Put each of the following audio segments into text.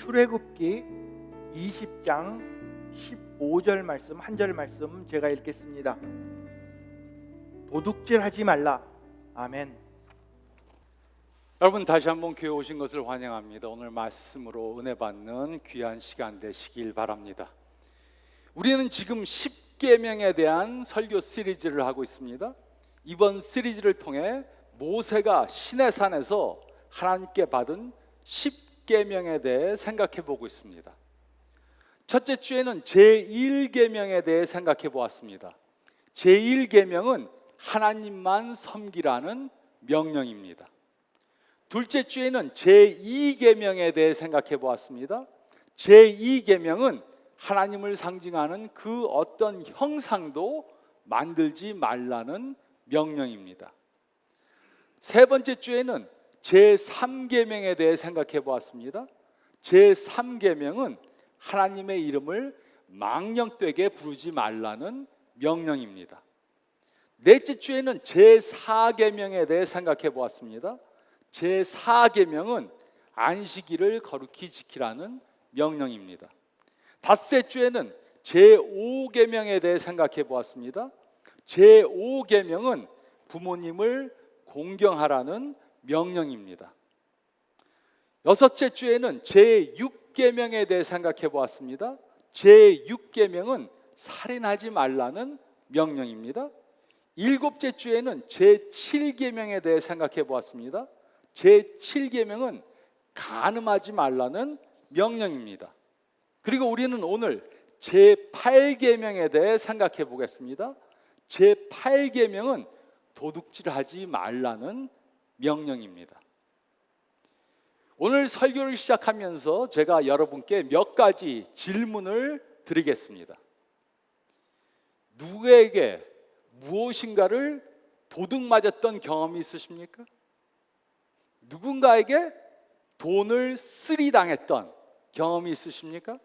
출애굽기 20장 15절 말씀, 한 절 말씀 제가 읽겠습니다. 도둑질하지 말라. 아멘. 여러분, 다시 한번 교회 오신 것을 환영합니다. 오늘 말씀으로 은혜 받는 귀한 시간 되시길 바랍니다. 우리는 지금 10계명에 대한 설교 시리즈를 하고 있습니다. 이번 시리즈를 통해 모세가 시내산에서 하나님께 받은 10계명에 대해 생각해 보고 있습니다. 첫째 주에는 제1계명에 대해 생각해 보았습니다. 제1계명은 하나님만 섬기라는 명령입니다. 둘째 주에는 제2계명에 대해 생각해 보았습니다. 제2계명은 하나님을 상징하는 그 어떤 형상도 만들지 말라는 명령입니다. 세 번째 주에는 제3계명에 대해 생각해 보았습니다. 제3계명은 하나님의 이름을 망령되게 부르지 말라는 명령입니다. 넷째 주에는 제4계명에 대해 생각해 보았습니다. 제4계명은 안식일을 거룩히 지키라는 명령입니다. 다섯째 주에는 제5계명에 대해 생각해 보았습니다. 제5계명은 부모님을 공경하라는 명령입니다. 여섯째 주에는 제6계명에 대해 생각해 보았습니다. 제6계명은 살인하지 말라는 명령입니다. 일곱째 주에는 제7계명에 대해 생각해 보았습니다. 제7계명은 간음하지 말라는 명령입니다. 그리고 우리는 오늘 제8계명에 대해 생각해 보겠습니다. 제8계명은 도둑질하지 말라는 명령입니다. 오늘 설교를 시작하면서 제가 여러분께 몇 가지 질문을 드리겠습니다. 누구에게 무엇인가를 도둑 맞았던 경험이 있으십니까? 누군가에게 돈을 쓰리당했던 경험이 있으십니까?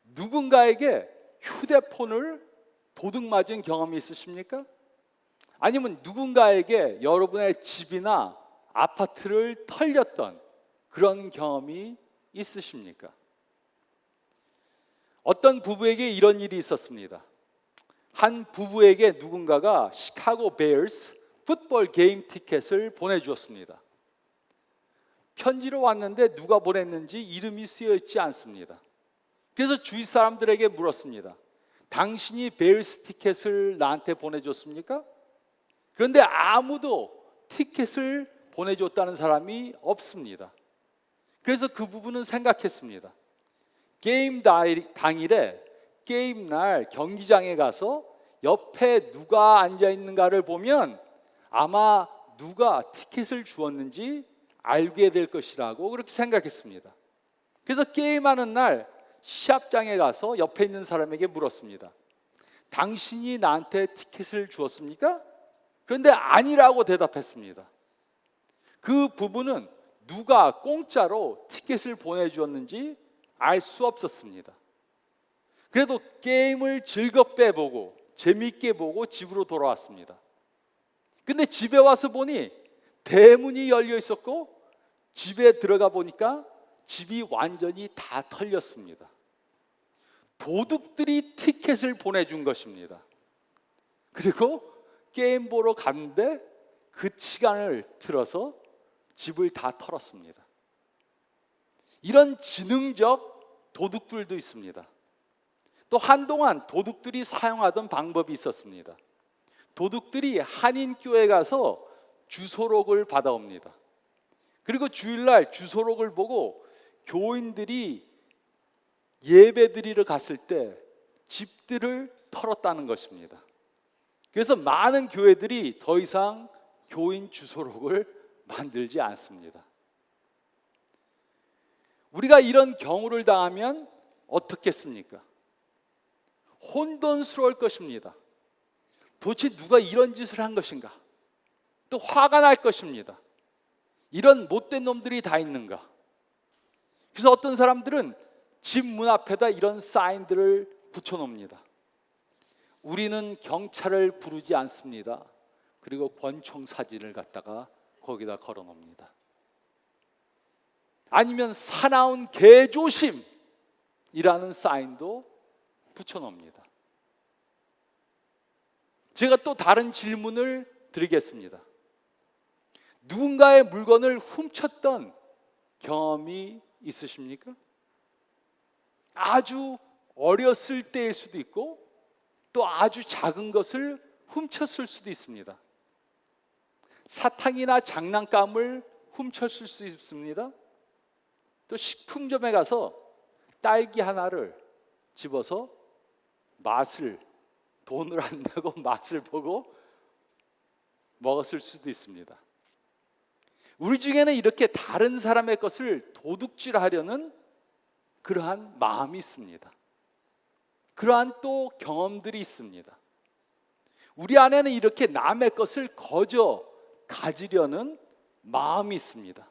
누군가에게 휴대폰을 도둑 맞은 경험이 있으십니까? 아니면 누군가에게 여러분의 집이나 아파트를 털렸던 그런 경험이 있으십니까? 어떤 부부에게 이런 일이 있었습니다. 한 부부에게 누군가가 시카고 베어스 풋볼 게임 티켓을 보내주었습니다. 편지로 왔는데 누가 보냈는지 이름이 쓰여 있지 않습니다. 그래서 주위 사람들에게 물었습니다. 당신이 베어스 티켓을 나한테 보내줬습니까? 그런데 아무도 티켓을 보내줬다는 사람이 없습니다. 그래서 그 부부는 생각했습니다. 게임 당일에 게임 날 경기장에 가서 옆에 누가 앉아 있는가를 보면 아마 누가 티켓을 주었는지 알게 될 것이라고 그렇게 생각했습니다. 그래서 게임하는 날 시합장에 가서 옆에 있는 사람에게 물었습니다. 당신이 나한테 티켓을 주었습니까? 그런데 아니라고 대답했습니다. 그 부부는 누가 공짜로 티켓을 보내주었는지 알 수 없었습니다. 그래도 게임을 즐겁게 보고 재미있게 보고 집으로 돌아왔습니다. 근데 집에 와서 보니 대문이 열려 있었고 집에 들어가 보니까 집이 완전히 다 털렸습니다. 도둑들이 티켓을 보내준 것입니다. 그리고 게임 보러 갔는데 그 시간을 틀어서 집을 다 털었습니다. 이런 지능적 도둑들도 있습니다. 또 한동안 도둑들이 사용하던 방법이 있었습니다. 도둑들이 한인교회 가서 주소록을 받아옵니다. 그리고 주일날 주소록을 보고 교인들이 예배드리러 갔을 때 집들을 털었다는 것입니다. 그래서 많은 교회들이 더 이상 교인 주소록을 만들지 않습니다. 우리가 이런 경우를 당하면 어떻겠습니까? 혼돈스러울 것입니다. 도대체 누가 이런 짓을 한 것인가? 또 화가 날 것입니다. 이런 못된 놈들이 다 있는가? 그래서 어떤 사람들은 집 문 앞에다 이런 사인들을 붙여놓습니다. 우리는 경찰을 부르지 않습니다. 그리고 권총 사진을 갖다가 거기다 걸어놓습니다. 아니면 사나운 개조심이라는 사인도 붙여놓습니다. 제가 또 다른 질문을 드리겠습니다. 누군가의 물건을 훔쳤던 경험이 있으십니까? 아주 어렸을 때일 수도 있고 또 아주 작은 것을 훔쳤을 수도 있습니다. 사탕이나 장난감을 훔쳤을 수 있습니다. 또 식품점에 가서 딸기 하나를 집어서 돈을 안 내고 맛을 보고 먹었을 수도 있습니다. 우리 중에는 이렇게 다른 사람의 것을 도둑질하려는 그러한 마음이 있습니다. 그러한 또 경험들이 있습니다. 우리 안에는 이렇게 남의 것을 거저 가지려는 마음이 있습니다.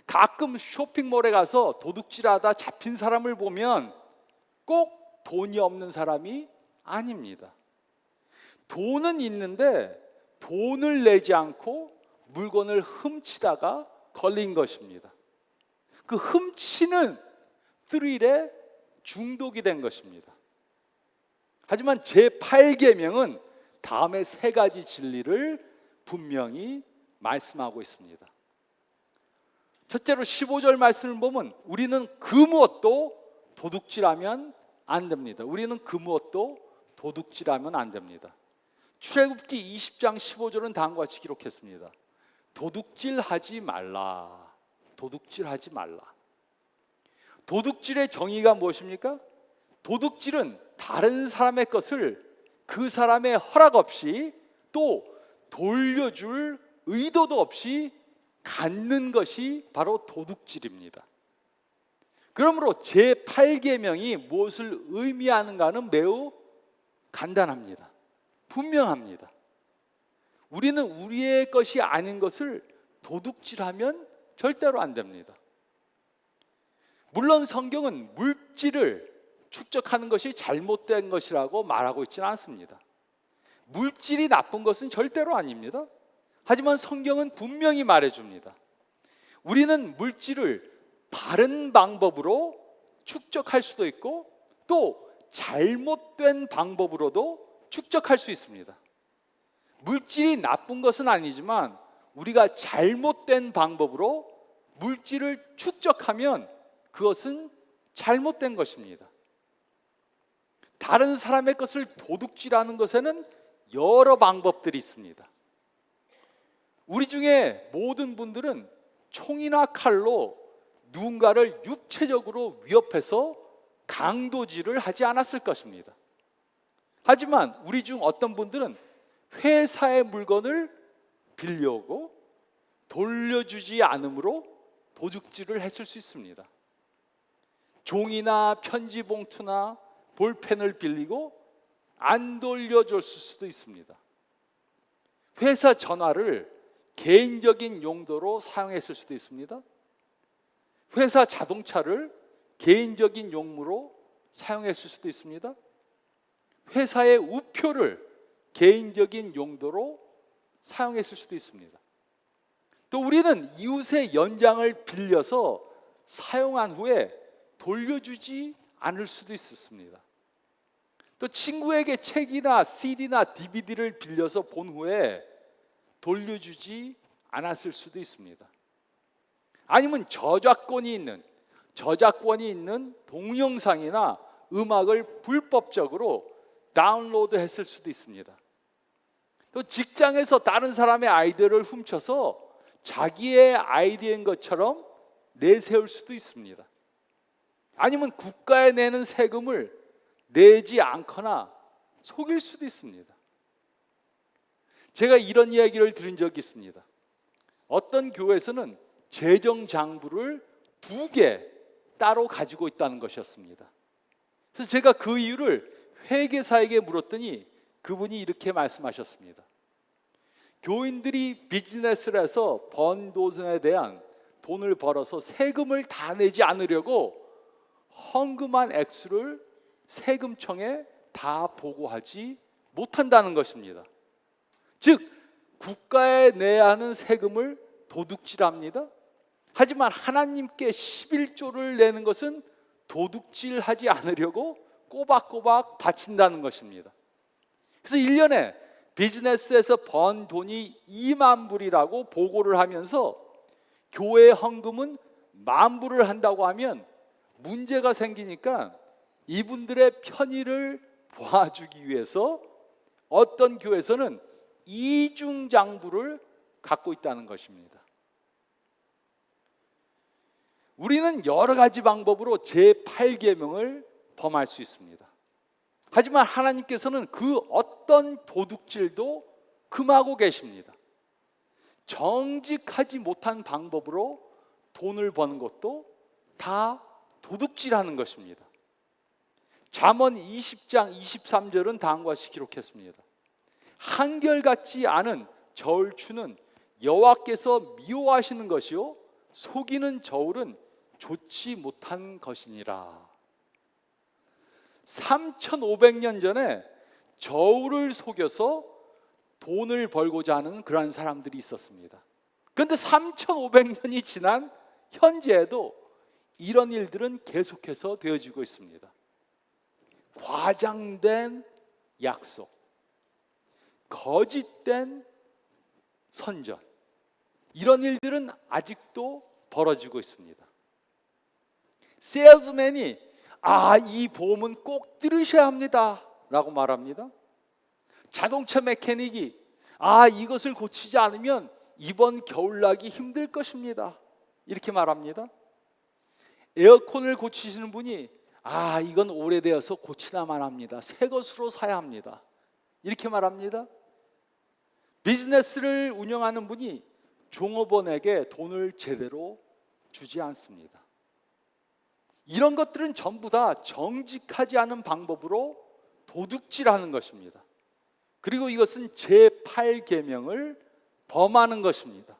가끔 쇼핑몰에 가서 도둑질하다 잡힌 사람을 보면 꼭 돈이 없는 사람이 아닙니다. 돈은 있는데 돈을 내지 않고 물건을 훔치다가 걸린 것입니다. 그 훔치는 스릴에 중독이 된 것입니다. 하지만 제8계명은 다음에 3가지 진리를 분명히 말씀하고 있습니다. 첫째로 15절 말씀을 보면 우리는 그 무엇도 도둑질하면 안 됩니다. 우리는 그 무엇도 도둑질하면 안 됩니다. 출애굽기 20장 15절은 다음과 같이 기록했습니다. 도둑질하지 말라. 도둑질하지 말라. 도둑질의 정의가 무엇입니까? 도둑질은 다른 사람의 것을 그 사람의 허락 없이 또 돌려줄 의도도 없이 갖는 것이 바로 도둑질입니다. 그러므로 제8계명이 무엇을 의미하는가는 매우 간단합니다. 분명합니다. 우리는 우리의 것이 아닌 것을 도둑질하면 절대로 안 됩니다. 물론 성경은 물질을 축적하는 것이 잘못된 것이라고 말하고 있지는 않습니다. 물질이 나쁜 것은 절대로 아닙니다. 하지만 성경은 분명히 말해줍니다. 우리는 물질을 바른 방법으로 축적할 수도 있고 또 잘못된 방법으로도 축적할 수 있습니다. 물질이 나쁜 것은 아니지만 우리가 잘못된 방법으로 물질을 축적하면 그것은 잘못된 것입니다. 다른 사람의 것을 도둑질하는 것에는 여러 방법들이 있습니다. 우리 중에 모든 분들은 총이나 칼로 누군가를 육체적으로 위협해서 강도질을 하지 않았을 것입니다. 하지만 우리 중 어떤 분들은 회사의 물건을 빌려오고 돌려주지 않으므로 도둑질을 했을 수 있습니다. 종이나 편지 봉투나 볼펜을 빌리고 안 돌려줬을 수도 있습니다. 회사 전화를 개인적인 용도로 사용했을 수도 있습니다. 회사 자동차를 개인적인 용무로 사용했을 수도 있습니다. 회사의 우표를 개인적인 용도로 사용했을 수도 있습니다. 또 우리는 이웃의 연장을 빌려서 사용한 후에 돌려주지 않을 수도 있었습니다. 또 친구에게 책이나 CD나 DVD를 빌려서 본 후에 돌려주지 않았을 수도 있습니다. 아니면 저작권이 있는 동영상이나 음악을 불법적으로 다운로드했을 수도 있습니다. 또 직장에서 다른 사람의 아이디어를 훔쳐서 자기의 아이디어인 것처럼 내세울 수도 있습니다. 아니면 국가에 내는 세금을 내지 않거나 속일 수도 있습니다. 제가 이런 이야기를 들은 적이 있습니다. 어떤 교회에서는 재정장부를 2개 따로 가지고 있다는 것이었습니다. 그래서 제가 그 이유를 회계사에게 물었더니 그분이 이렇게 말씀하셨습니다. 교인들이 비즈니스를 해서 번 돈에 대한 돈을 벌어서 세금을 다 내지 않으려고 헌금한 액수를 세금청에 다 보고하지 못한다는 것입니다. 즉 국가에 내야 하는 세금을 도둑질합니다. 하지만 하나님께 11조를 내는 것은 도둑질하지 않으려고 꼬박꼬박 바친다는 것입니다. 그래서 1년에 비즈니스에서 번 돈이 2만 불이라고 보고를 하면서 교회 헌금은 10,000불을 한다고 하면 문제가 생기니까 이분들의 편의를 도와주기 위해서 어떤 교회에서는 이중장부를 갖고 있다는 것입니다. 우리는 여러 가지 방법으로 제8계명을 범할 수 있습니다. 하지만 하나님께서는 그 어떤 도둑질도 금하고 계십니다. 정직하지 못한 방법으로 돈을 버는 것도 다 도둑질하는 것입니다. 잠언 20장 23절은 다음과 같이 기록했습니다. 한결같지 않은 저울추는 여호와께서 미워하시는 것이요 속이는 저울은 좋지 못한 것이니라. 3,500년 전에 저울을 속여서 돈을 벌고자 하는 그러한 사람들이 있었습니다. 그런데 3,500년이 지난 현재에도 이런 일들은 계속해서 되어지고 있습니다. 과장된 약속, 거짓된 선전, 이런 일들은 아직도 벌어지고 있습니다. 세일즈맨이 이 보험은 꼭 들으셔야 합니다 라고 말합니다. 자동차 메케닉이 이것을 고치지 않으면 이번 겨울나기 힘들 것입니다 이렇게 말합니다. 에어컨을 고치시는 분이 이건 오래되어서 고치나만 합니다. 새 것으로 사야 합니다 이렇게 말합니다. 비즈니스를 운영하는 분이 종업원에게 돈을 제대로 주지 않습니다. 이런 것들은 전부 다 정직하지 않은 방법으로 도둑질하는 것입니다. 그리고 이것은 제8계명을 범하는 것입니다.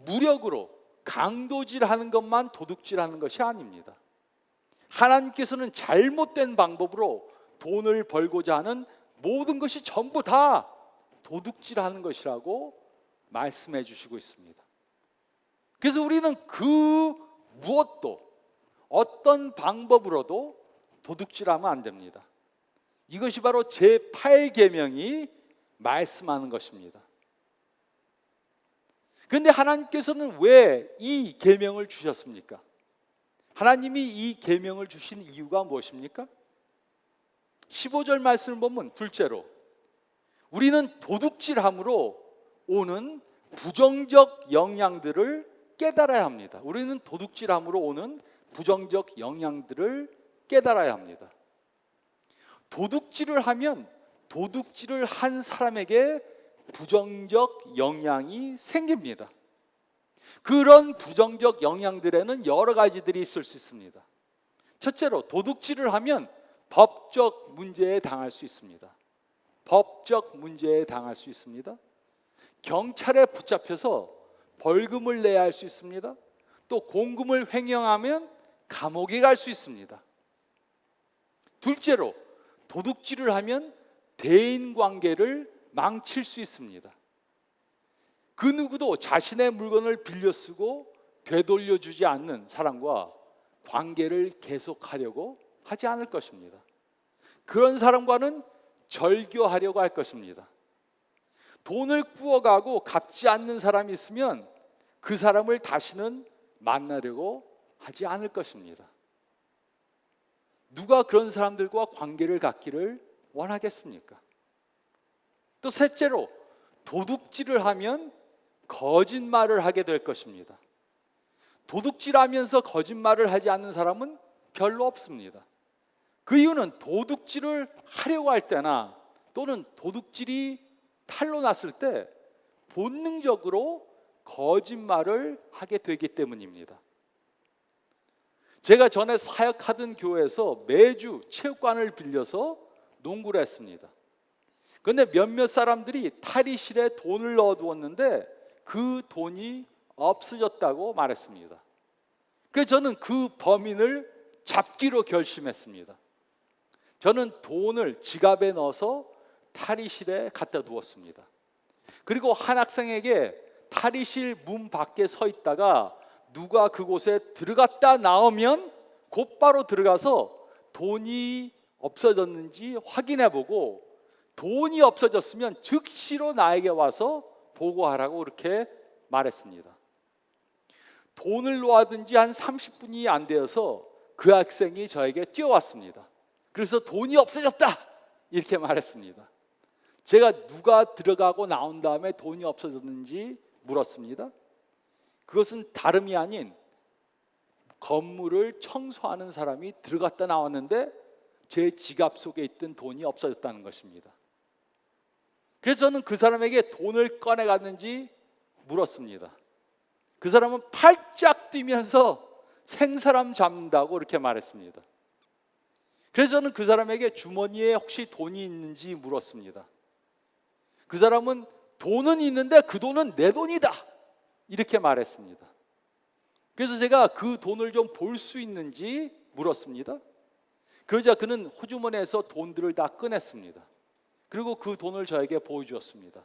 무력으로 강도질하는 것만 도둑질하는 것이 아닙니다. 하나님께서는 잘못된 방법으로 돈을 벌고자 하는 모든 것이 전부 다 도둑질하는 것이라고 말씀해 주시고 있습니다. 그래서 우리는 그 무엇도 어떤 방법으로도 도둑질하면 안 됩니다. 이것이 바로 제8계명이 말씀하는 것입니다. 그런데 하나님께서는 왜 이 계명을 주셨습니까? 하나님이 이 계명을 주신 이유가 무엇입니까? 15절 말씀을 보면 둘째로 우리는 도둑질함으로 오는 부정적 영향들을 깨달아야 합니다. 우리는 도둑질함으로 오는 부정적 영향들을 깨달아야 합니다. 도둑질을 하면 도둑질을 한 사람에게 부정적 영향이 생깁니다. 그런 부정적 영향들에는 여러 가지들이 있을 수 있습니다. 첫째로 도둑질을 하면 법적 문제에 당할 수 있습니다. 법적 문제에 당할 수 있습니다. 경찰에 붙잡혀서 벌금을 내야 할 수 있습니다. 또 공금을 횡령하면 감옥에 갈 수 있습니다. 둘째로 도둑질을 하면 대인관계를 망칠 수 있습니다. 그 누구도 자신의 물건을 빌려 쓰고 되돌려주지 않는 사람과 관계를 계속하려고 하지 않을 것입니다. 그런 사람과는 절교하려고 할 것입니다. 돈을 꾸어가고 갚지 않는 사람이 있으면 그 사람을 다시는 만나려고 하지 않을 것입니다. 누가 그런 사람들과 관계를 갖기를 원하겠습니까? 또 셋째로 도둑질을 하면 거짓말을 하게 될 것입니다. 도둑질하면서 거짓말을 하지 않는 사람은 별로 없습니다. 그 이유는 도둑질을 하려고 할 때나 또는 도둑질이 탈로 났을 때 본능적으로 거짓말을 하게 되기 때문입니다. 제가 전에 사역하던 교회에서 매주 체육관을 빌려서 농구를 했습니다. 그런데 몇몇 사람들이 탈의실에 돈을 넣어두었는데 그 돈이 없어졌다고 말했습니다. 그래서 저는 그 범인을 잡기로 결심했습니다. 저는 돈을 지갑에 넣어서 탈의실에 갖다 두었습니다. 그리고 한 학생에게 탈의실 문 밖에 서 있다가 누가 그곳에 들어갔다 나오면 곧바로 들어가서 돈이 없어졌는지 확인해보고 돈이 없어졌으면 즉시로 나에게 와서 보고하라고 그렇게 말했습니다. 돈을 놓아둔 지 한 30분이 안 되어서 그 학생이 저에게 뛰어왔습니다. 그래서 돈이 없어졌다 이렇게 말했습니다. 제가 누가 들어가고 나온 다음에 돈이 없어졌는지 물었습니다. 그것은 다름이 아닌 건물을 청소하는 사람이 들어갔다 나왔는데 제 지갑 속에 있던 돈이 없어졌다는 것입니다. 그래서 저는 그 사람에게 돈을 꺼내갔는지 물었습니다. 그 사람은 팔짝 뛰면서 생사람 잡는다고 이렇게 말했습니다. 그래서 저는 그 사람에게 주머니에 혹시 돈이 있는지 물었습니다. 그 사람은 돈은 있는데 그 돈은 내 돈이다 이렇게 말했습니다. 그래서 제가 그 돈을 좀 볼 수 있는지 물었습니다. 그러자 그는 호주머니에서 돈들을 다 꺼냈습니다. 그리고 그 돈을 저에게 보여주었습니다.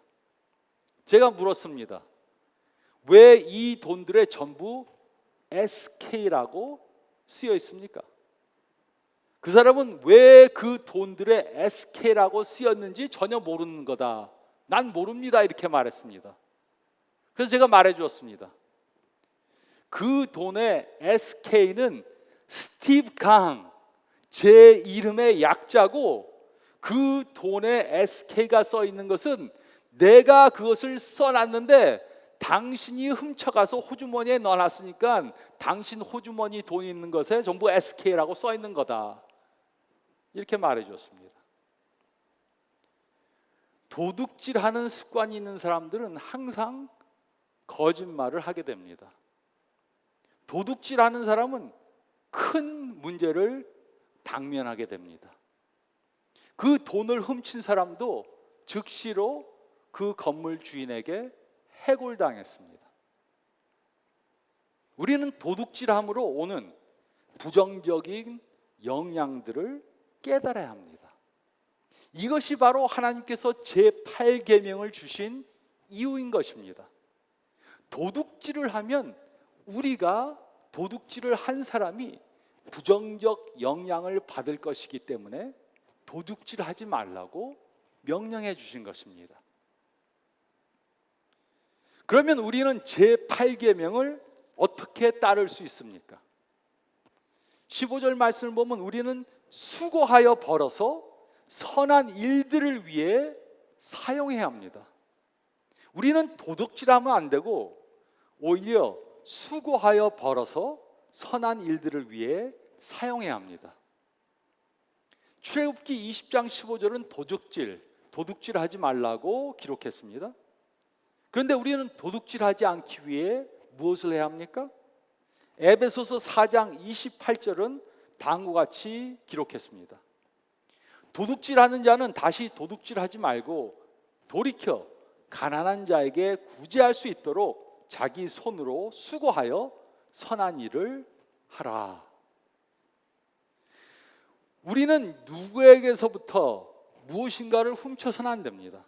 제가 물었습니다. 왜 이 돈들에 전부 SK라고 쓰여 있습니까? 그 사람은 왜 그 돈들에 SK라고 쓰였는지 전혀 모르는 거다. 난 모릅니다 이렇게 말했습니다. 그래서 제가 말해 주었습니다. 그 돈의 SK는 스티브 강, 제 이름의 약자고 그 돈에 SK가 써 있는 것은 내가 그것을 써놨는데 당신이 훔쳐가서 호주머니에 넣어놨으니까 당신 호주머니 돈이 있는 것에 전부 SK라고 써 있는 거다 이렇게 말해 주었습니다. 도둑질하는 습관이 있는 사람들은 항상 거짓말을 하게 됩니다. 도둑질하는 사람은 큰 문제를 당면하게 됩니다. 그 돈을 훔친 사람도 즉시로 그 건물 주인에게 해골당했습니다. 우리는 도둑질함으로 오는 부정적인 영향들을 깨달아야 합니다. 이것이 바로 하나님께서 제8계명을 주신 이유인 것입니다. 도둑질을 하면 우리가 도둑질을 한 사람이 부정적 영향을 받을 것이기 때문에 도둑질하지 말라고 명령해 주신 것입니다. 그러면 우리는 제8계명을 어떻게 따를 수 있습니까? 15절 말씀을 보면 우리는 수고하여 벌어서 선한 일들을 위해 사용해야 합니다. 우리는 도둑질하면 안 되고 오히려 수고하여 벌어서 선한 일들을 위해 사용해야 합니다. 출애굽기 20장 15절은 도둑질하지 말라고 기록했습니다. 그런데 우리는 도둑질하지 않기 위해 무엇을 해야 합니까? 에베소서 4장 28절은 다음과 같이 기록했습니다. 도둑질하는 자는 다시 도둑질하지 말고 돌이켜 가난한 자에게 구제할 수 있도록 자기 손으로 수고하여 선한 일을 하라. 우리는 누구에게서부터 무엇인가를 훔쳐서는 안 됩니다.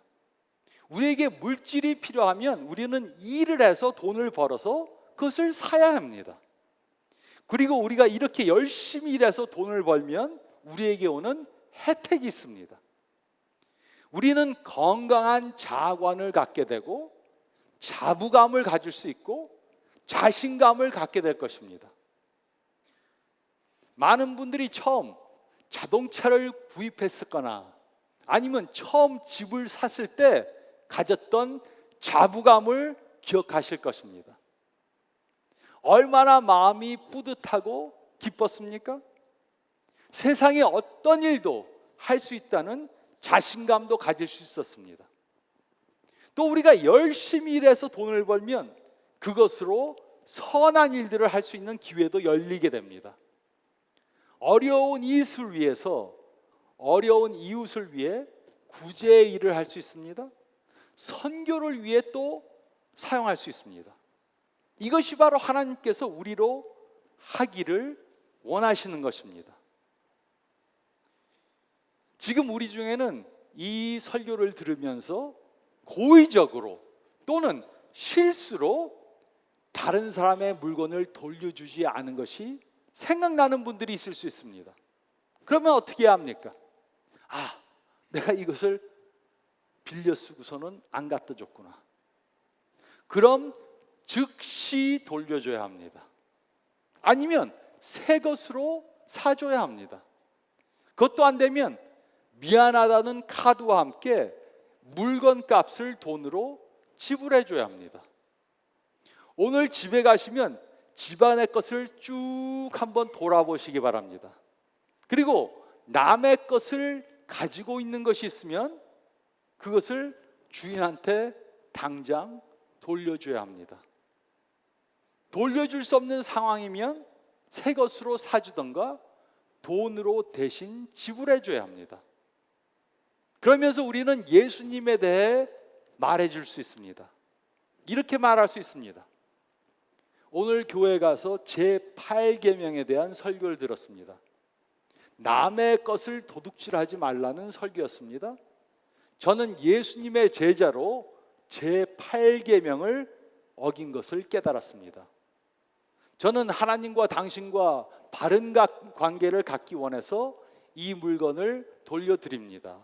우리에게 물질이 필요하면 우리는 일을 해서 돈을 벌어서 그것을 사야 합니다. 그리고 우리가 이렇게 열심히 일해서 돈을 벌면 우리에게 오는 혜택이 있습니다. 우리는 건강한 자아관을 갖게 되고 자부감을 가질 수 있고 자신감을 갖게 될 것입니다. 많은 분들이 처음 자동차를 구입했었거나 아니면 처음 집을 샀을 때 가졌던 자부감을 기억하실 것입니다. 얼마나 마음이 뿌듯하고 기뻤습니까? 세상에 어떤 일도 할 수 있다는 자신감도 가질 수 있었습니다. 또 우리가 열심히 일해서 돈을 벌면 그것으로 선한 일들을 할 수 있는 기회도 열리게 됩니다. 어려운 이웃을 위해서 어려운 이웃을 위해 구제의 일을 할 수 있습니다. 선교를 위해 또 사용할 수 있습니다. 이것이 바로 하나님께서 우리로 하기를 원하시는 것입니다. 지금 우리 중에는 이 설교를 들으면서 고의적으로 또는 실수로 다른 사람의 물건을 돌려주지 않은 것이 생각나는 분들이 있을 수 있습니다. 그러면 어떻게 해야 합니까? 내가 이것을 빌려 쓰고서는 안 갖다 줬구나. 그럼 즉시 돌려줘야 합니다. 아니면 새 것으로 사줘야 합니다. 그것도 안 되면 미안하다는 카드와 함께 물건 값을 돈으로 지불해 줘야 합니다. 오늘 집에 가시면 집안의 것을 쭉 한번 돌아보시기 바랍니다. 그리고 남의 것을 가지고 있는 것이 있으면 그것을 주인한테 당장 돌려줘야 합니다. 돌려줄 수 없는 상황이면 새 것으로 사주던가 돈으로 대신 지불해 줘야 합니다. 그러면서 우리는 예수님에 대해 말해줄 수 있습니다. 이렇게 말할 수 있습니다. 오늘 교회 가서 제8계명에 대한 설교를 들었습니다. 남의 것을 도둑질하지 말라는 설교였습니다. 저는 예수님의 제자로 제8계명을 어긴 것을 깨달았습니다. 저는 하나님과 당신과 바른 관계를 갖기 원해서 이 물건을 돌려드립니다.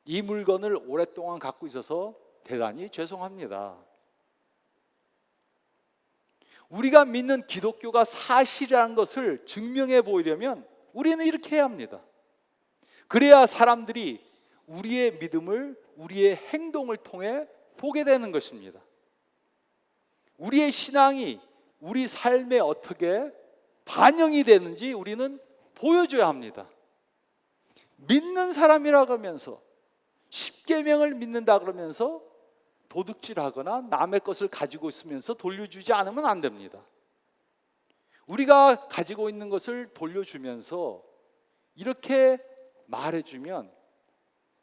이 물건을 오랫동안 갖고 있어서 대단히 죄송합니다. 우리가 믿는 기독교가 사실이라는 것을 증명해 보이려면 우리는 이렇게 해야 합니다. 그래야 사람들이 우리의 믿음을 우리의 행동을 통해 보게 되는 것입니다. 우리의 신앙이 우리 삶에 어떻게 반영이 되는지 우리는 보여줘야 합니다. 믿는 사람이라고 하면서 십계명을 믿는다 그러면서 도둑질하거나 남의 것을 가지고 있으면서 돌려주지 않으면 안 됩니다. 우리가 가지고 있는 것을 돌려주면서 이렇게 말해주면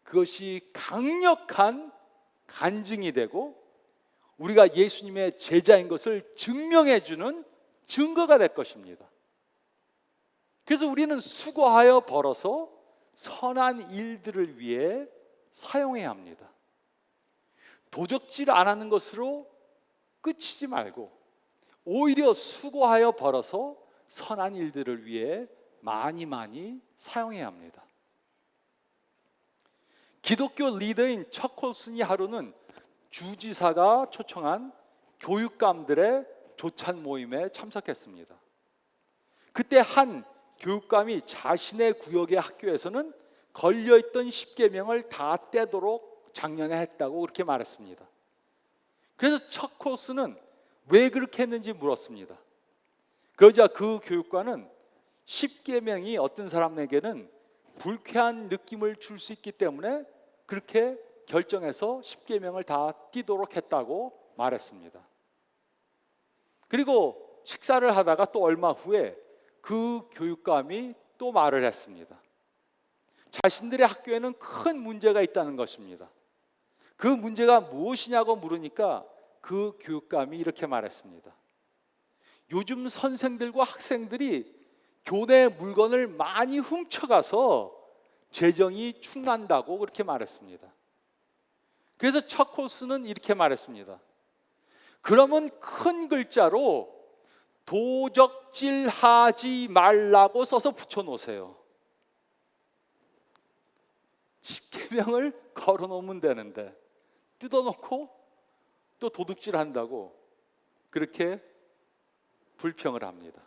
그것이 강력한 간증이 되고 우리가 예수님의 제자인 것을 증명해주는 증거가 될 것입니다. 그래서 우리는 수고하여 벌어서 선한 일들을 위해 사용해야 합니다. 도적질 안 하는 것으로 끝이지 말고 오히려 수고하여 벌어서 선한 일들을 위해 많이 사용해야 합니다. 기독교 리더인 척홀슨이 하루는 주지사가 초청한 교육감들의 조찬 모임에 참석했습니다. 그때 한 교육감이 자신의 구역의 학교에서는 걸려있던 십계명을 다 떼도록 작년에 했다고 그렇게 말했습니다. 그래서 척홀슨은 왜 그렇게 했는지 물었습니다. 그러자 그 교육관은 십계명이 어떤 사람에게는 불쾌한 느낌을 줄 수 있기 때문에 그렇게 결정해서 십계명을 다 띄도록 했다고 말했습니다. 그리고 식사를 하다가 또 얼마 후에 그 교육감이 또 말을 했습니다. 자신들의 학교에는 큰 문제가 있다는 것입니다. 그 문제가 무엇이냐고 물으니까 그 교육감이 이렇게 말했습니다. 요즘 선생들과 학생들이 교내 물건을 많이 훔쳐가서 재정이 축난다고 그렇게 말했습니다. 그래서 척홀슨은 이렇게 말했습니다. 그러면 큰 글자로 도적질하지 말라고 써서 붙여놓으세요. 십계명을 걸어놓으면 되는데 뜯어놓고 또 도둑질한다고 그렇게 불평을 합니다.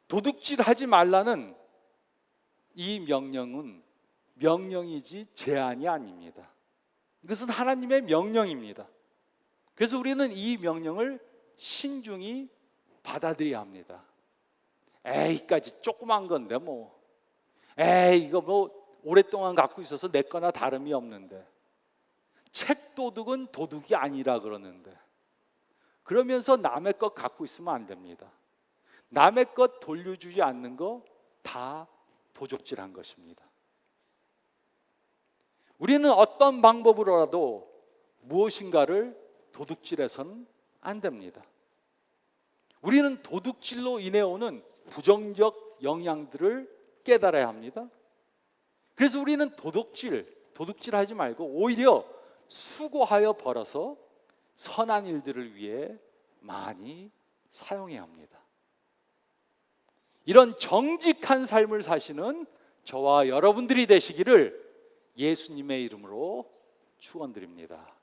도둑질하지 말라는 이 명령은 명령이지 제한이 아닙니다. 이것은 하나님의 명령입니다. 그래서 우리는 이 명령을 신중히 받아들여야 합니다. 에이까지 조그만 건데 이거 오랫동안 갖고 있어서 내 거나 다름이 없는데 책 도둑은 도둑이 아니라 그러는데 그러면서 남의 것 갖고 있으면 안 됩니다. 남의 것 돌려주지 않는 거 다 도적질한 것입니다. 우리는 어떤 방법으로라도 무엇인가를 도둑질해서는 안 됩니다. 우리는 도둑질로 인해 오는 부정적 영향들을 깨달아야 합니다. 그래서 우리는 도둑질하지 말고 오히려 수고하여 벌어서 선한 일들을 위해 많이 사용해야 합니다. 이런 정직한 삶을 사시는 저와 여러분들이 되시기를 예수님의 이름으로 축원드립니다.